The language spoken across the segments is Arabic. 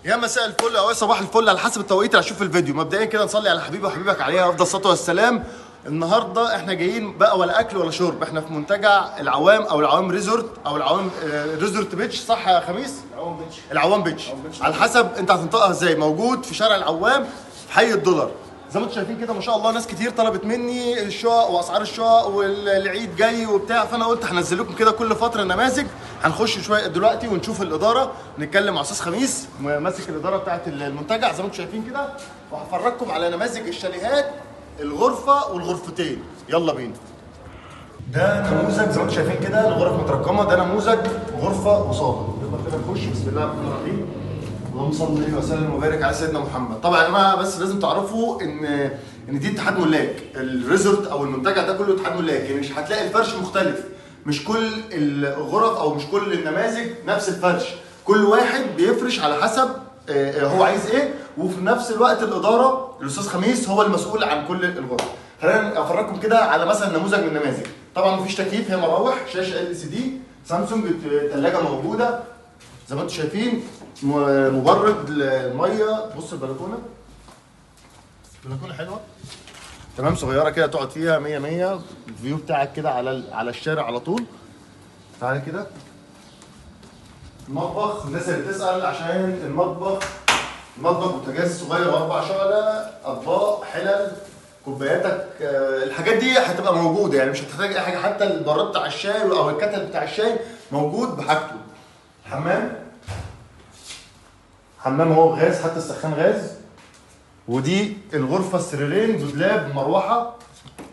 يا مساء الفل او صباح الفل على حسب التوقيت اللي هتشوف الفيديو. مبدئيا كده نصلي على حبيبي وحبيبك عليه افضل الصلاه والسلام. النهارده احنا جايين بقى ولا اكل ولا شرب، احنا في منتجع العوام او العوام ريزورت او العوام ريزورت بيتش، صح يا خميس؟ العوام بيتش على حسب انت هتنطقها ازاي. موجود في شارع العوام في حي الدولار. زي ما انتم شايفين كده ما شاء الله ناس كتير طلبت مني الشقق واسعار الشقق والعيد جاي وبتاع، فانا قلت هنزل لكم كده كل فتره نماذج. هنخش شويه دلوقتي ونشوف الاداره، نتكلم مع استاذ خميس ماسك الاداره بتاعه المنتجع زي ما انتم شايفين كده، وهفرجكم على نماذج الشاليهات الغرفه والغرفتين. يلا بينا. ده نموذج زي ما انتم شايفين كده الغرف مترقمه، ده نموذج غرفه وصاله. يلا كده نخش بسم الله الرحمن الرحيم. اللهم صل وسلم وبارك على سيدنا محمد. طبعا يا جماعه بس لازم تعرفوا ان دي اتحاد ملاك، الريزورت او المنتجع ده كله اتحاد ملاك، يعني مش هتلاقي الفرش مختلف، مش كل الغرف او مش كل النماذج نفس الفرش، كل واحد بيفرش على حسب هو عايز ايه، وفي نفس الوقت الاداره الاستاذ خميس هو المسؤول عن كل الغرف. خلينا افرجكم كده على مثلا نموذج من النماذج. طبعا مفيش تكييف، هي مراوح، شاشه LCD، سامسونج، ثلاجه موجوده زي ما انتم شايفين، مبرد الميه. بص البلكونه حلوه تمام، صغيره كده تقعد فيها 100 100. الفيو بتاعك كده على الشارع على طول. تعالى كده المطبخ، الناس اللي بتسال عشان المطبخ بوتاجاز صغير واربع شعله، اطباق، حلل، كوباياتك، الحاجات دي هتبقى موجوده، يعني مش هتحتاج اي حاجه، حتى البراد بتاع الشاي او الكتل بتاع الشاي موجود بحاجته. حمام هو غاز، حتى السخان غاز. ودي الغرفه، السريرين، دولاب، مروحه،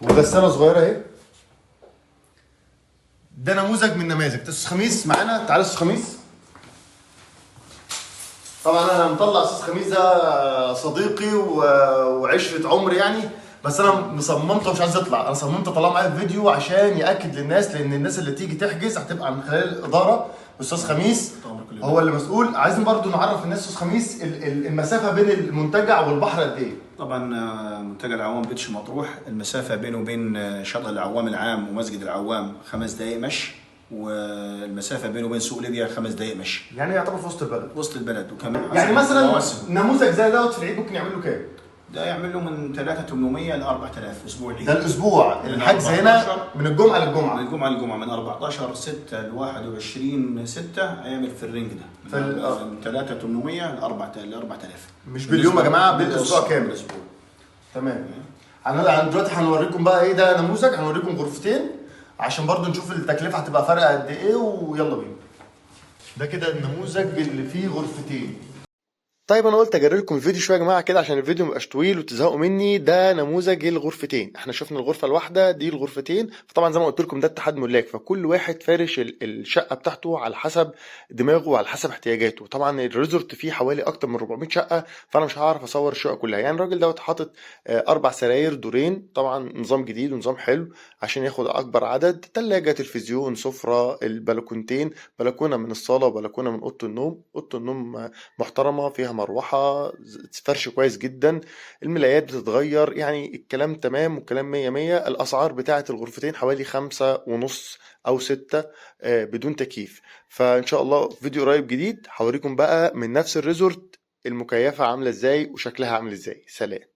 وغساله صغيره اهي. ده نموذج من نماذج. استاذ خميس معانا، تعالى استاذ خميس. طبعا انا مطلع استاذ خميس ده صديقي وعشره عمري يعني، بس انا مصممته مش عايز يطلع، انا صممت اطلعه معايا في فيديو عشان ياكد للناس، لان الناس اللي تيجي تحجز هتبقى من خلال الاداره. استاذ خميس هو اللي مسؤول. عايزين برضو نعرف الناس استاذ خميس المسافه بين المنتجع والبحر قد ايه؟ طبعا منتجع العوام بيتش مطروح، المسافه بينه وبين شاطئ العوام العام ومسجد العوام 5 دقائق مشي، والمسافه بينه وبين سوق ليبيا 5 دقائق مشي. يعني يعتبر في وسط البلد. وسط البلد. وكمان يعني مثلا نموذج زي دوت في العيد ممكن يعمل له كام؟ ده يعمل له من 3800 ل 4000 اسبوع العيد. ده الاسبوع، الحجز هنا من الجمعه للجمعه. من الجمعه للجمعه، من 14 6 ل 21 6 هيعمل في الرينج ده من 3800 ل 4000. مش باليوم يا جماعه، بالاسبوع كامل. بالاسبوع. تمام. دلوقتي هنوريكم بقى ايه، ده نموذج، هنوريكم غرفتين عشان برضو نشوف التكلفه هتبقى فارقه قد ايه، ويلا بينا. ده كده النموذج اللي فيه غرفتين. طيب انا قلت اجري لكم الفيديو شويه يا جماعه كده عشان الفيديو مبقاش طويل وتزهقوا مني. ده نموذج الغرفتين، احنا شفنا الغرفه الواحده، دي الغرفتين. فطبعا زي ما قلت لكم ده اتحاد ملاك، فكل واحد فارش الشقه بتاعته على حسب دماغه وعلى حسب احتياجاته. طبعا الريزورت فيه حوالي اكتر من 400 شقه، فانا مش هعرف اصور الشقه كلها. يعني الراجل دوت حاطط 4 سراير دورين، طبعا نظام جديد ونظام حلو عشان ياخد اكبر عدد، ثلاجه، تلفزيون، سفره، البلكونتين، بلكونه من الصاله وبلكونه من اوضه النوم. اوضه النوم محترمه فيها مروحه، فرش كويس جدا، الملايات بتتغير، يعني الكلام تمام والكلام 100 100. الاسعار بتاعه الغرفتين حوالي 5.5 او 6 بدون تكييف. فان شاء الله فيديو قريب جديد هوريكم بقى من نفس الريزورت المكيفه عامله ازاي وشكلها عامل ازاي. سلام.